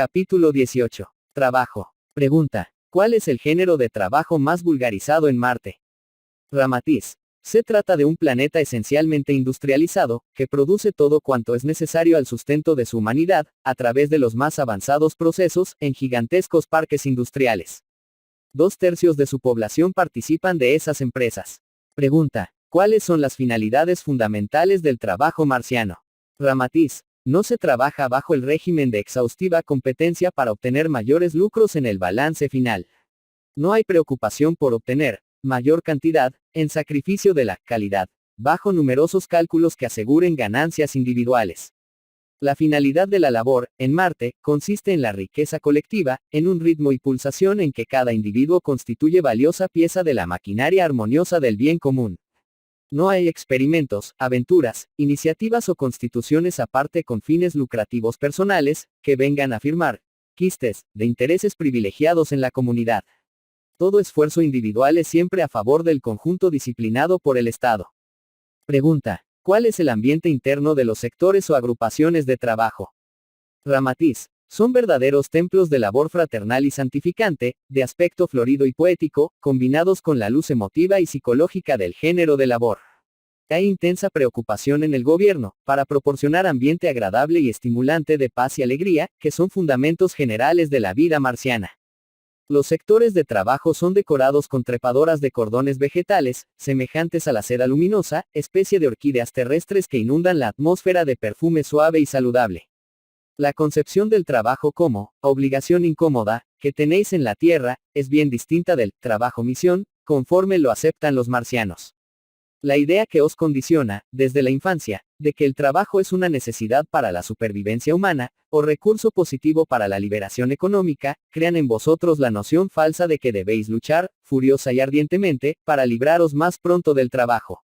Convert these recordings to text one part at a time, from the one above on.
Capítulo 18. Trabajo. Pregunta. ¿Cuál es el género de trabajo más vulgarizado en Marte? Ramatiz. Se trata de un planeta esencialmente industrializado, que produce todo cuanto es necesario al sustento de su humanidad, a través de los más avanzados procesos, en gigantescos parques industriales. 2/3 de su población participan de esas empresas. Pregunta. ¿Cuáles son las finalidades fundamentales del trabajo marciano? Ramatiz. No se trabaja bajo el régimen de exhaustiva competencia para obtener mayores lucros en el balance final. No hay preocupación por obtener mayor cantidad, en sacrificio de la calidad, bajo numerosos cálculos que aseguren ganancias individuales. La finalidad de la labor, en Marte, consiste en la riqueza colectiva, en un ritmo y pulsación en que cada individuo constituye valiosa pieza de la maquinaria armoniosa del bien común. No hay experimentos, aventuras, iniciativas o constituciones aparte con fines lucrativos personales, que vengan a firmar quistes de intereses privilegiados en la comunidad. Todo esfuerzo individual es siempre a favor del conjunto disciplinado por el Estado. Pregunta. ¿Cuál es el ambiente interno de los sectores o agrupaciones de trabajo? Ramatiz. Son verdaderos templos de labor fraternal y santificante, de aspecto florido y poético, combinados con la luz emotiva y psicológica del género de labor. Hay intensa preocupación en el gobierno, para proporcionar ambiente agradable y estimulante de paz y alegría, que son fundamentos generales de la vida marciana. Los sectores de trabajo son decorados con trepadoras de cordones vegetales, semejantes a la seda luminosa, especie de orquídeas terrestres que inundan la atmósfera de perfume suave y saludable. La concepción del trabajo como obligación incómoda, que tenéis en la Tierra, es bien distinta del trabajo-misión, conforme lo aceptan los marcianos. La idea que os condiciona, desde la infancia, de que el trabajo es una necesidad para la supervivencia humana, o recurso positivo para la liberación económica, crean en vosotros la noción falsa de que debéis luchar, furiosa y ardientemente, para libraros más pronto del trabajo.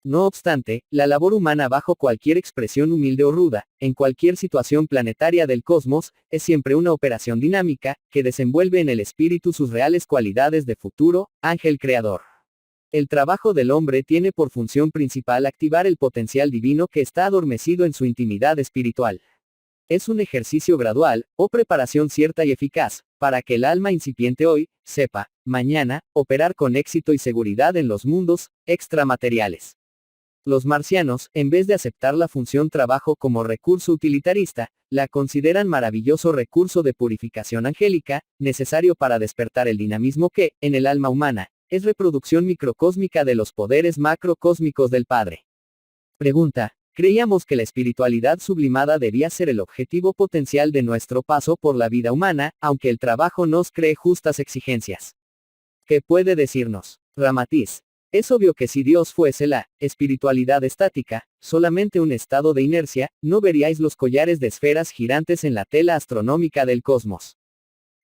No obstante, la labor humana bajo cualquier expresión humilde o ruda, en cualquier situación planetaria del cosmos, es siempre una operación dinámica, que desenvuelve en el espíritu sus reales cualidades de futuro, ángel creador. El trabajo del hombre tiene por función principal activar el potencial divino que está adormecido en su intimidad espiritual. Es un ejercicio gradual, o preparación cierta y eficaz, para que el alma incipiente hoy, sepa, mañana, operar con éxito y seguridad en los mundos extramateriales. Los marcianos, en vez de aceptar la función trabajo como recurso utilitarista, la consideran maravilloso recurso de purificación angélica, necesario para despertar el dinamismo que, en el alma humana, es reproducción microcósmica de los poderes macrocósmicos del Padre. Pregunta. Creíamos que la espiritualidad sublimada debía ser el objetivo potencial de nuestro paso por la vida humana, aunque el trabajo nos cree justas exigencias. ¿Qué puede decirnos? Ramatiz. Es obvio que si Dios fuese la espiritualidad estática, solamente un estado de inercia, no veríais los collares de esferas girantes en la tela astronómica del cosmos.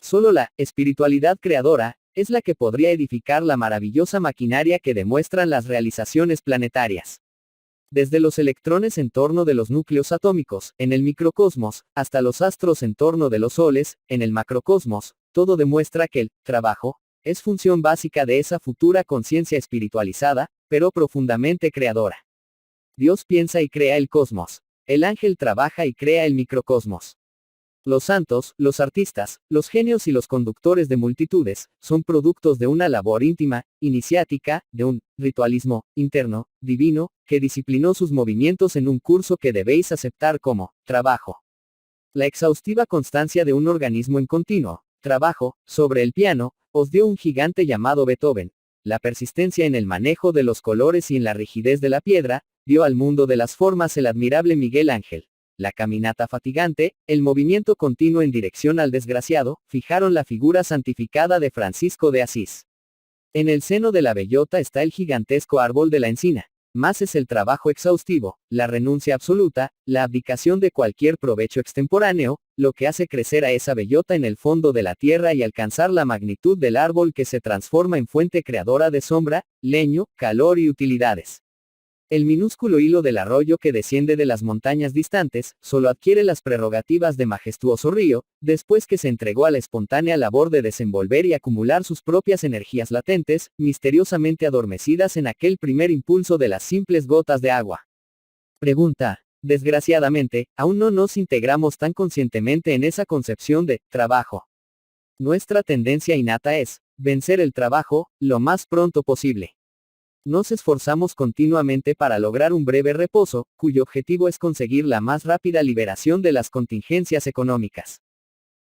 Solo la espiritualidad creadora es la que podría edificar la maravillosa maquinaria que demuestran las realizaciones planetarias. Desde los electrones en torno de los núcleos atómicos, en el microcosmos, hasta los astros en torno de los soles, en el macrocosmos, todo demuestra que el trabajo es función básica de esa futura conciencia espiritualizada, pero profundamente creadora. Dios piensa y crea el cosmos. El ángel trabaja y crea el microcosmos. Los santos, los artistas, los genios y los conductores de multitudes, son productos de una labor íntima, iniciática, de un ritualismo interno, divino, que disciplinó sus movimientos en un curso que debéis aceptar como trabajo. La exhaustiva constancia de un organismo en continuo trabajo, sobre el piano, os dio un gigante llamado Beethoven. La persistencia en el manejo de los colores y en la rigidez de la piedra, dio al mundo de las formas el admirable Miguel Ángel. La caminata fatigante, el movimiento continuo en dirección al desgraciado, fijaron la figura santificada de Francisco de Asís. En el seno de la bellota está el gigantesco árbol de la encina. Más es el trabajo exhaustivo, la renuncia absoluta, la abdicación de cualquier provecho extemporáneo, lo que hace crecer a esa bellota en el fondo de la tierra y alcanzar la magnitud del árbol que se transforma en fuente creadora de sombra, leño, calor y utilidades. El minúsculo hilo del arroyo que desciende de las montañas distantes, solo adquiere las prerrogativas de majestuoso río, después que se entregó a la espontánea labor de desenvolver y acumular sus propias energías latentes, misteriosamente adormecidas en aquel primer impulso de las simples gotas de agua. Pregunta. Desgraciadamente, aún no nos integramos tan conscientemente en esa concepción de trabajo. Nuestra tendencia innata es vencer el trabajo lo más pronto posible. Nos esforzamos continuamente para lograr un breve reposo, cuyo objetivo es conseguir la más rápida liberación de las contingencias económicas.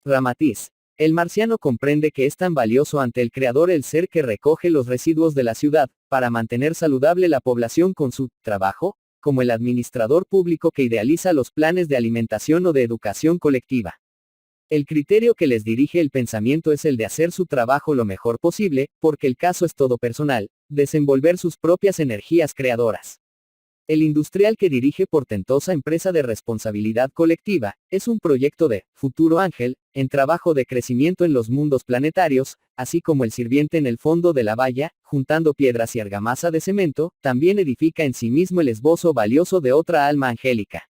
Ramatiz. El marciano comprende que es tan valioso ante el Creador el ser que recoge los residuos de la ciudad, para mantener saludable la población con su trabajo, como el administrador público que idealiza los planes de alimentación o de educación colectiva. El criterio que les dirige el pensamiento es el de hacer su trabajo lo mejor posible, porque el caso es todo personal, desenvolver sus propias energías creadoras. El industrial que dirige portentosa empresa de responsabilidad colectiva, es un proyecto de futuro ángel, en trabajo de crecimiento en los mundos planetarios, así como el sirviente en el fondo de la valla, juntando piedras y argamasa de cemento, también edifica en sí mismo el esbozo valioso de otra alma angélica.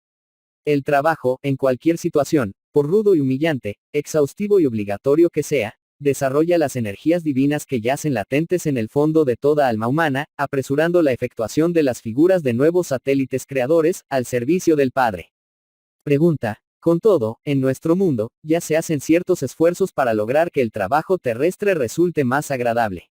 El trabajo, en cualquier situación, por rudo y humillante, exhaustivo y obligatorio que sea, desarrolla las energías divinas que yacen latentes en el fondo de toda alma humana, apresurando la efectuación de las figuras de nuevos satélites creadores, al servicio del Padre. Pregunta. Con todo, en nuestro mundo, ya se hacen ciertos esfuerzos para lograr que el trabajo terrestre resulte más agradable.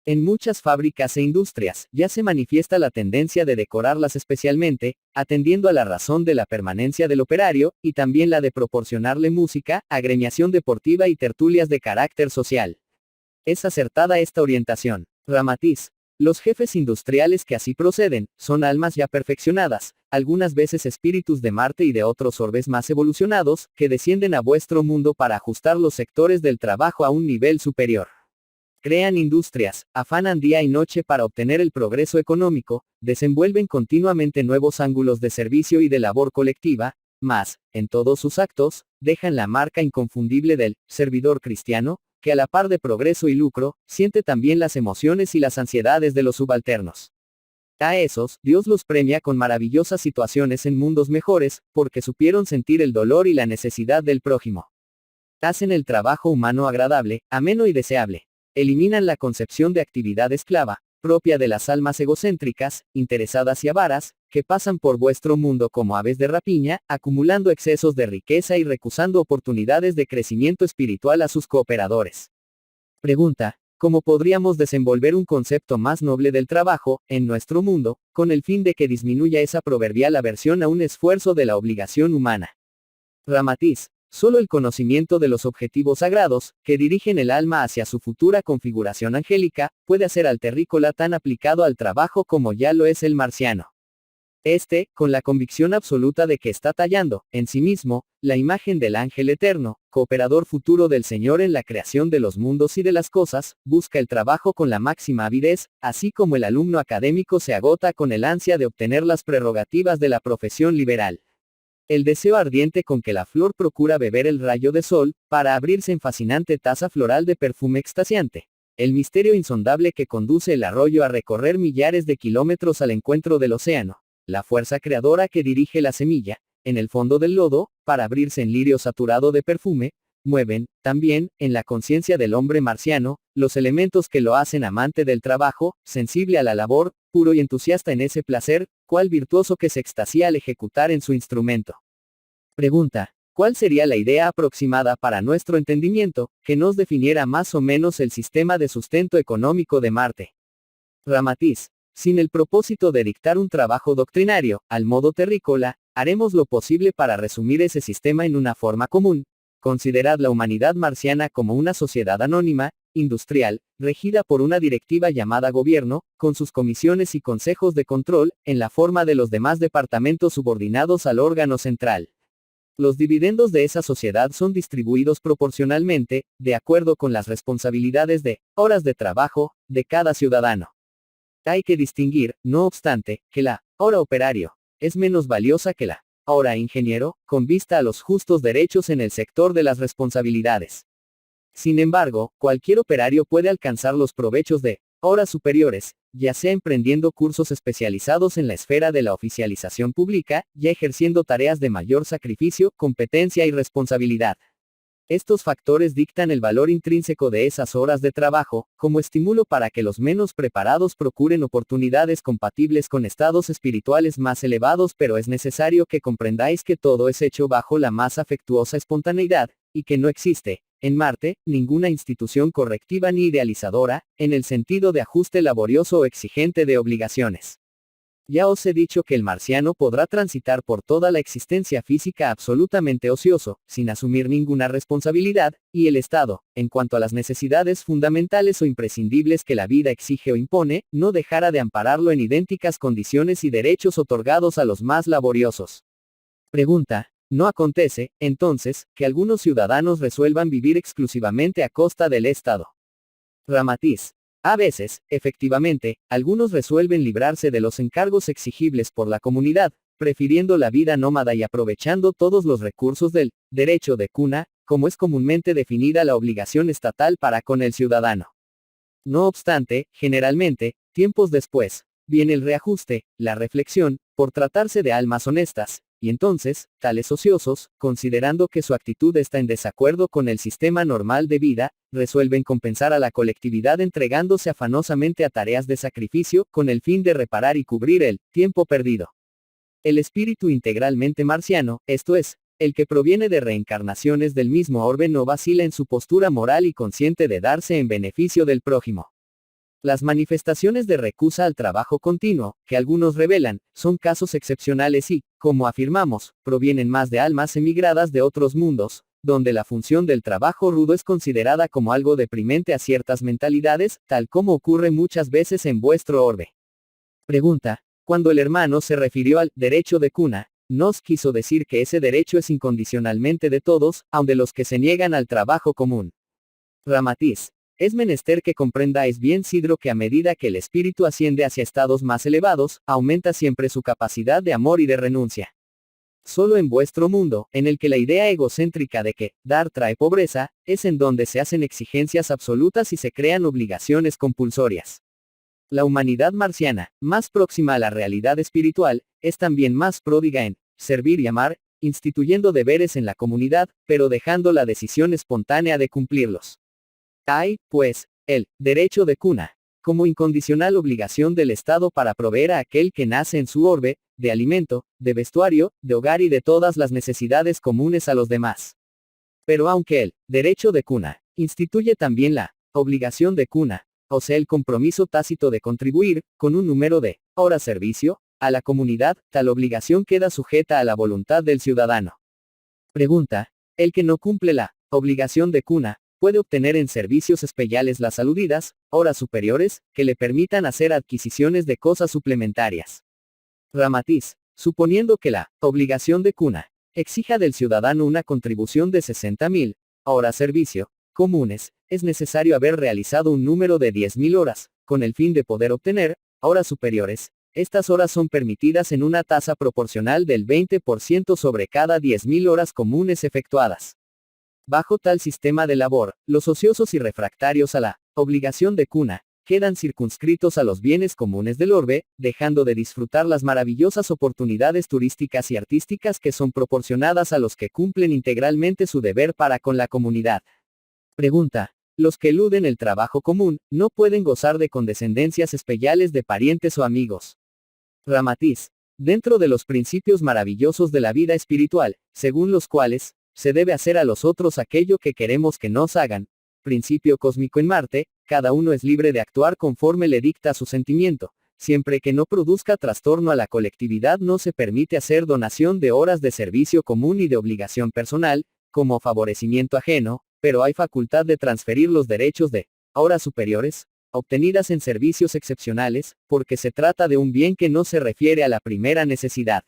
En muchas fábricas e industrias, ya se manifiesta la tendencia de decorarlas especialmente, atendiendo a la razón de la permanencia del operario, y también la de proporcionarle música, agremiación deportiva y tertulias de carácter social. Es acertada esta orientación. Ramatiz. Los jefes industriales que así proceden, son almas ya perfeccionadas, algunas veces espíritus de Marte y de otros orbes más evolucionados, que descienden a vuestro mundo para ajustar los sectores del trabajo a un nivel superior. Crean industrias, afanan día y noche para obtener el progreso económico, desenvuelven continuamente nuevos ángulos de servicio y de labor colectiva, mas, en todos sus actos, dejan la marca inconfundible del servidor cristiano, que a la par de progreso y lucro, siente también las emociones y las ansiedades de los subalternos. A esos, Dios los premia con maravillosas situaciones en mundos mejores, porque supieron sentir el dolor y la necesidad del prójimo. Hacen el trabajo humano agradable, ameno y deseable. Eliminan la concepción de actividad esclava, propia de las almas egocéntricas, interesadas y avaras, que pasan por vuestro mundo como aves de rapiña, acumulando excesos de riqueza y recusando oportunidades de crecimiento espiritual a sus cooperadores. Pregunta. ¿Cómo podríamos desenvolver un concepto más noble del trabajo, en nuestro mundo, con el fin de que disminuya esa proverbial aversión a un esfuerzo de la obligación humana? Ramatiz. Solo el conocimiento de los objetivos sagrados, que dirigen el alma hacia su futura configuración angélica, puede hacer al terrícola tan aplicado al trabajo como ya lo es el marciano. Con la convicción absoluta de que está tallando, en sí mismo, la imagen del ángel eterno, cooperador futuro del Señor en la creación de los mundos y de las cosas, busca el trabajo con la máxima avidez, así como el alumno académico se agota con el ansia de obtener las prerrogativas de la profesión liberal. El deseo ardiente con que la flor procura beber el rayo de sol, para abrirse en fascinante taza floral de perfume extasiante. El misterio insondable que conduce el arroyo a recorrer millares de kilómetros al encuentro del océano. La fuerza creadora que dirige la semilla, en el fondo del lodo, para abrirse en lirio saturado de perfume, mueven, también, en la conciencia del hombre marciano, los elementos que lo hacen amante del trabajo, sensible a la labor, puro y entusiasta en ese placer, cual virtuoso que se extasía al ejecutar en su instrumento. Pregunta. ¿Cuál sería la idea aproximada para nuestro entendimiento, que nos definiera más o menos el sistema de sustento económico de Marte? Ramatiz. Sin el propósito de dictar un trabajo doctrinario, al modo terrícola, haremos lo posible para resumir ese sistema en una forma común. Considerad la humanidad marciana como una sociedad anónima, industrial, regida por una directiva llamada gobierno, con sus comisiones y consejos de control, en la forma de los demás departamentos subordinados al órgano central. Los dividendos de esa sociedad son distribuidos proporcionalmente, de acuerdo con las responsabilidades de horas de trabajo de cada ciudadano. Hay que distinguir, no obstante, que la hora operario es menos valiosa que la hora ingeniero, con vista a los justos derechos en el sector de las responsabilidades. Sin embargo, cualquier operario puede alcanzar los provechos de horas superiores, ya sea emprendiendo cursos especializados en la esfera de la oficialización pública, ya ejerciendo tareas de mayor sacrificio, competencia y responsabilidad. Estos factores dictan el valor intrínseco de esas horas de trabajo, como estímulo para que los menos preparados procuren oportunidades compatibles con estados espirituales más elevados, pero es necesario que comprendáis que todo es hecho bajo la más afectuosa espontaneidad, y que no existe, en Marte, ninguna institución correctiva ni idealizadora, en el sentido de ajuste laborioso o exigente de obligaciones. Ya os he dicho que el marciano podrá transitar por toda la existencia física absolutamente ocioso, sin asumir ninguna responsabilidad, y el Estado, en cuanto a las necesidades fundamentales o imprescindibles que la vida exige o impone, no dejará de ampararlo en idénticas condiciones y derechos otorgados a los más laboriosos. Pregunta: ¿no acontece, entonces, que algunos ciudadanos resuelvan vivir exclusivamente a costa del Estado? Ramatiz: a veces, efectivamente, algunos resuelven librarse de los encargos exigibles por la comunidad, prefiriendo la vida nómada y aprovechando todos los recursos del derecho de cuna, como es comúnmente definida la obligación estatal para con el ciudadano. No obstante, generalmente, tiempos después, viene el reajuste, la reflexión, por tratarse de almas honestas, y entonces, tales ociosos, considerando que su actitud está en desacuerdo con el sistema normal de vida, resuelven compensar a la colectividad entregándose afanosamente a tareas de sacrificio, con el fin de reparar y cubrir el tiempo perdido. El espíritu integralmente marciano, esto es, el que proviene de reencarnaciones del mismo orbe, no vacila en su postura moral y consciente de darse en beneficio del prójimo. Las manifestaciones de recusa al trabajo continuo, que algunos revelan, son casos excepcionales y, como afirmamos, provienen más de almas emigradas de otros mundos, donde la función del trabajo rudo es considerada como algo deprimente a ciertas mentalidades, tal como ocurre muchas veces en vuestro orbe. Pregunta: cuando el hermano se refirió al derecho de cuna, nos quiso decir que ese derecho es incondicionalmente de todos, aun de los que se niegan al trabajo común. Ramatiz: es menester que comprendáis bien, Sidro, que a medida que el espíritu asciende hacia estados más elevados, aumenta siempre su capacidad de amor y de renuncia. Solo en vuestro mundo, en el que la idea egocéntrica de que dar trae pobreza, es en donde se hacen exigencias absolutas y se crean obligaciones compulsorias. La humanidad marciana, más próxima a la realidad espiritual, es también más pródiga en servir y amar, instituyendo deberes en la comunidad, pero dejando la decisión espontánea de cumplirlos. Hay, pues, el derecho de cuna, como incondicional obligación del Estado para proveer a aquel que nace en su orbe, de alimento, de vestuario, de hogar y de todas las necesidades comunes a los demás. Pero aunque el derecho de cuna instituye también la obligación de cuna, o sea el compromiso tácito de contribuir, con un número de horas servicio, a la comunidad, tal obligación queda sujeta a la voluntad del ciudadano. Pregunta: el que no cumple la obligación de cuna, puede obtener en servicios especiales las aludidas horas superiores, que le permitan hacer adquisiciones de cosas suplementarias. Ramatiz: suponiendo que la obligación de cuna exija del ciudadano una contribución de 60.000 horas servicio comunes, es necesario haber realizado un número de 10.000 horas, con el fin de poder obtener horas superiores. Estas horas son permitidas en una tasa proporcional del 20% sobre cada 10.000 horas comunes efectuadas. Bajo tal sistema de labor, los ociosos y refractarios a la obligación de cuna, quedan circunscritos a los bienes comunes del orbe, dejando de disfrutar las maravillosas oportunidades turísticas y artísticas que son proporcionadas a los que cumplen integralmente su deber para con la comunidad. Pregunta: los que eluden el trabajo común, no pueden gozar de condescendencias especiales de parientes o amigos. Ramatiz: dentro de los principios maravillosos de la vida espiritual, según los cuales, se debe hacer a los otros aquello que queremos que nos hagan, principio cósmico en Marte, cada uno es libre de actuar conforme le dicta su sentimiento, siempre que no produzca trastorno a la colectividad. No se permite hacer donación de horas de servicio común y de obligación personal, como favorecimiento ajeno, pero hay facultad de transferir los derechos de horas superiores, obtenidas en servicios excepcionales, porque se trata de un bien que no se refiere a la primera necesidad.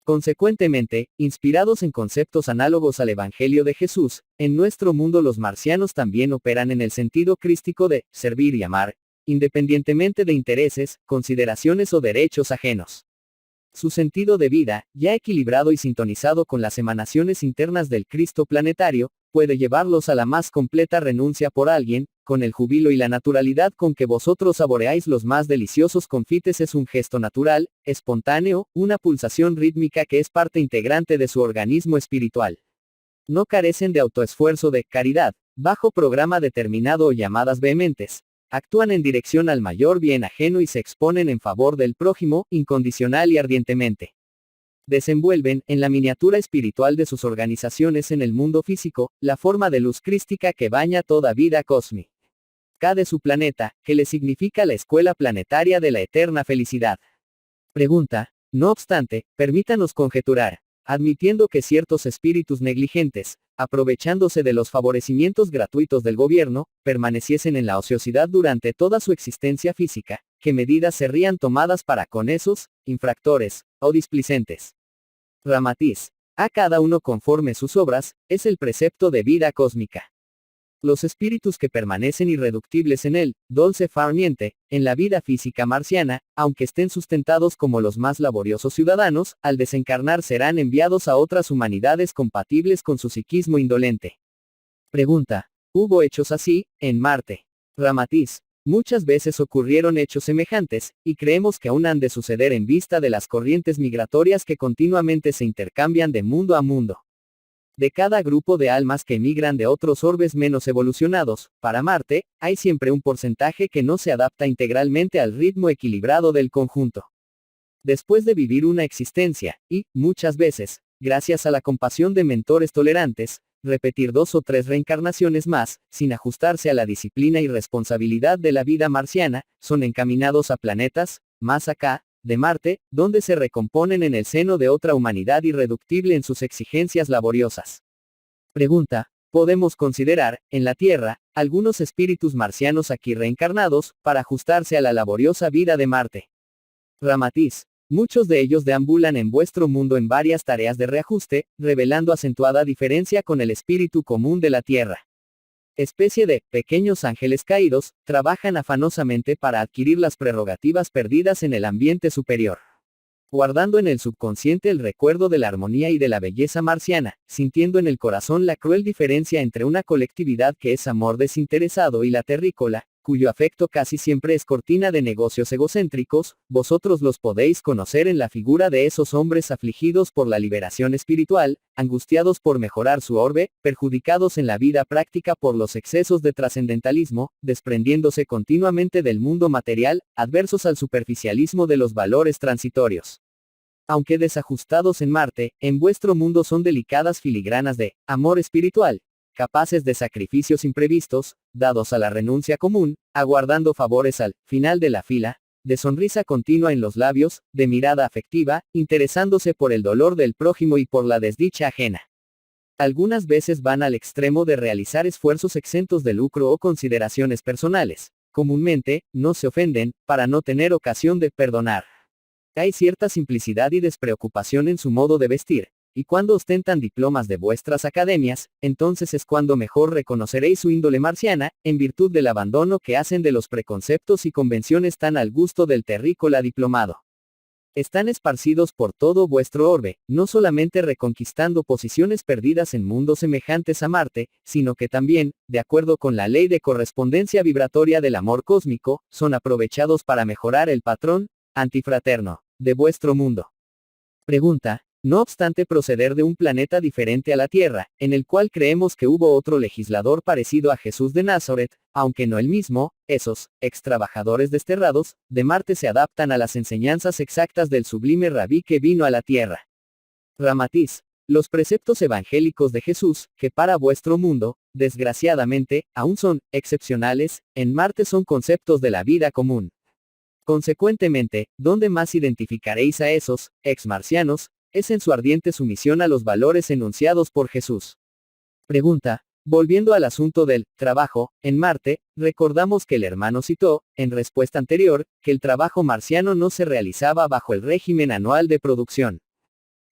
Consecuentemente, inspirados en conceptos análogos al Evangelio de Jesús, en nuestro mundo los marcianos también operan en el sentido crístico de servir y amar, independientemente de intereses, consideraciones o derechos ajenos. Su sentido de vida, ya equilibrado y sintonizado con las emanaciones internas del Cristo planetario, puede llevarlos a la más completa renuncia por alguien, con el júbilo y la naturalidad con que vosotros saboreáis los más deliciosos confites. Es un gesto natural, espontáneo, una pulsación rítmica que es parte integrante de su organismo espiritual. No carecen de autoesfuerzo de caridad, bajo programa determinado o llamadas vehementes. Actúan en dirección al mayor bien ajeno y se exponen en favor del prójimo, incondicional y ardientemente. Desenvuelven, en la miniatura espiritual de sus organizaciones en el mundo físico, la forma de luz crística que baña toda vida cósmica de su planeta, que le significa la escuela planetaria de la eterna felicidad. Pregunta, no obstante, permítanos conjeturar, admitiendo que ciertos espíritus negligentes, aprovechándose de los favorecimientos gratuitos del gobierno, permaneciesen en la ociosidad durante toda su existencia física, ¿qué medidas serían tomadas para con esos infractores o displicentes? Ramatiz. A cada uno conforme sus obras, es el precepto de vida cósmica. Los espíritus que permanecen irreductibles en el dulce farniente, en la vida física marciana, aunque estén sustentados como los más laboriosos ciudadanos, al desencarnar serán enviados a otras humanidades compatibles con su psiquismo indolente. Pregunta. ¿Hubo hechos así, en Marte? Ramatiz. Muchas veces ocurrieron hechos semejantes, y creemos que aún han de suceder en vista de las corrientes migratorias que continuamente se intercambian de mundo a mundo. De cada grupo de almas que emigran de otros orbes menos evolucionados, para Marte, hay siempre un porcentaje que no se adapta integralmente al ritmo equilibrado del conjunto. Después de vivir una existencia, y, muchas veces, gracias a la compasión de mentores tolerantes, repetir 2 o 3 reencarnaciones más, sin ajustarse a la disciplina y responsabilidad de la vida marciana, son encaminados a planetas, más acá, de Marte, donde se recomponen en el seno de otra humanidad irreductible en sus exigencias laboriosas. Pregunta, ¿podemos considerar, en la Tierra, algunos espíritus marcianos aquí reencarnados, para ajustarse a la laboriosa vida de Marte? Ramatiz. Muchos de ellos deambulan en vuestro mundo en varias tareas de reajuste, revelando acentuada diferencia con el espíritu común de la Tierra. Especie de pequeños ángeles caídos, trabajan afanosamente para adquirir las prerrogativas perdidas en el ambiente superior. Guardando en el subconsciente el recuerdo de la armonía y de la belleza marciana, sintiendo en el corazón la cruel diferencia entre una colectividad que es amor desinteresado y la terrícola, cuyo afecto casi siempre es cortina de negocios egocéntricos, vosotros los podéis conocer en la figura de esos hombres afligidos por la liberación espiritual, angustiados por mejorar su orbe, perjudicados en la vida práctica por los excesos de trascendentalismo, desprendiéndose continuamente del mundo material, adversos al superficialismo de los valores transitorios. Aunque desajustados en Marte, en vuestro mundo son delicadas filigranas de amor espiritual, capaces de sacrificios imprevistos, dados a la renuncia común, aguardando favores al final de la fila, de sonrisa continua en los labios, de mirada afectiva, interesándose por el dolor del prójimo y por la desdicha ajena. Algunas veces van al extremo de realizar esfuerzos exentos de lucro o consideraciones personales. Comúnmente, no se ofenden, para no tener ocasión de perdonar. Hay cierta simplicidad y despreocupación en su modo de vestir. Y cuando ostentan diplomas de vuestras academias, entonces es cuando mejor reconoceréis su índole marciana, en virtud del abandono que hacen de los preconceptos y convenciones tan al gusto del terrícola diplomado. Están esparcidos por todo vuestro orbe, no solamente reconquistando posiciones perdidas en mundos semejantes a Marte, sino que también, de acuerdo con la ley de correspondencia vibratoria del amor cósmico, son aprovechados para mejorar el patrón antifraterno de vuestro mundo. Pregunta. No obstante proceder de un planeta diferente a la Tierra, en el cual creemos que hubo otro legislador parecido a Jesús de Nazaret, aunque no el mismo, esos extrabajadores desterrados, de Marte se adaptan a las enseñanzas exactas del sublime Rabí que vino a la Tierra. Ramatiz. Los preceptos evangélicos de Jesús, que para vuestro mundo, desgraciadamente, aún son excepcionales, en Marte son conceptos de la vida común. Consecuentemente, ¿dónde más identificaréis a esos ex-marcianos? Es en su ardiente sumisión a los valores enunciados por Jesús. Pregunta. Volviendo al asunto del trabajo en Marte, recordamos que el hermano citó, en respuesta anterior, que el trabajo marciano no se realizaba bajo el régimen anual de producción.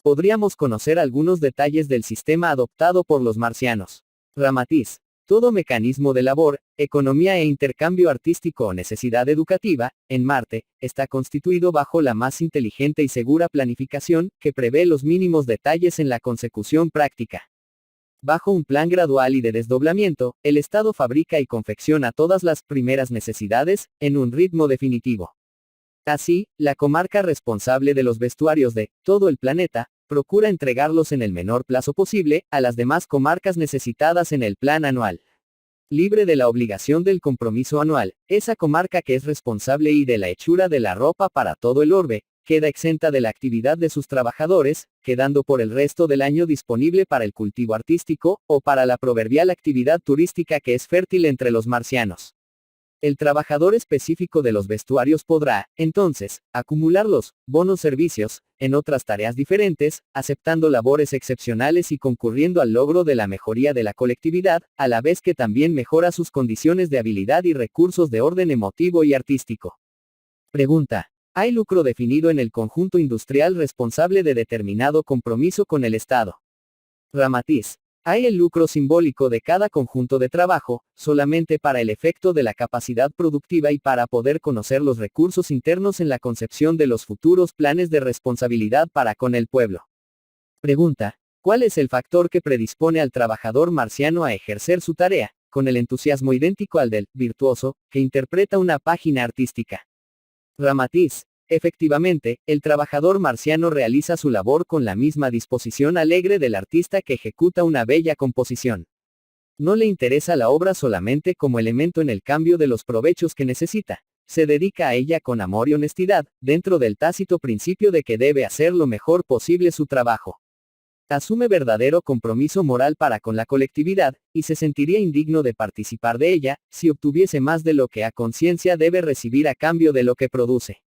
Podríamos conocer algunos detalles del sistema adoptado por los marcianos. Ramatiz. Todo mecanismo de labor, economía e intercambio artístico o necesidad educativa, en Marte, está constituido bajo la más inteligente y segura planificación, que prevé los mínimos detalles en la consecución práctica. Bajo un plan gradual y de desdoblamiento, el Estado fabrica y confecciona todas las primeras necesidades, en un ritmo definitivo. Así, la comarca responsable de los vestuarios de todo el planeta, procura entregarlos en el menor plazo posible, a las demás comarcas necesitadas en el plan anual. Libre de la obligación del compromiso anual, esa comarca que es responsable y de la hechura de la ropa para todo el orbe, queda exenta de la actividad de sus trabajadores, quedando por el resto del año disponible para el cultivo artístico, o para la proverbial actividad turística que es fértil entre los marcianos. El trabajador específico de los vestuarios podrá, entonces, acumular los bonos servicios, en otras tareas diferentes, aceptando labores excepcionales y concurriendo al logro de la mejoría de la colectividad, a la vez que también mejora sus condiciones de habilidad y recursos de orden emotivo y artístico. Pregunta. ¿Hay lucro definido en el conjunto industrial responsable de determinado compromiso con el Estado? Ramatiz. Hay el lucro simbólico de cada conjunto de trabajo, solamente para el efecto de la capacidad productiva y para poder conocer los recursos internos en la concepción de los futuros planes de responsabilidad para con el pueblo. Pregunta. ¿Cuál es el factor que predispone al trabajador marciano a ejercer su tarea, con el entusiasmo idéntico al del virtuoso, que interpreta una página artística? Ramatiz. Efectivamente, el trabajador marciano realiza su labor con la misma disposición alegre del artista que ejecuta una bella composición. No le interesa la obra solamente como elemento en el cambio de los provechos que necesita. Se dedica a ella con amor y honestidad, dentro del tácito principio de que debe hacer lo mejor posible su trabajo. Asume verdadero compromiso moral para con la colectividad, y se sentiría indigno de participar de ella, si obtuviese más de lo que a conciencia debe recibir a cambio de lo que produce.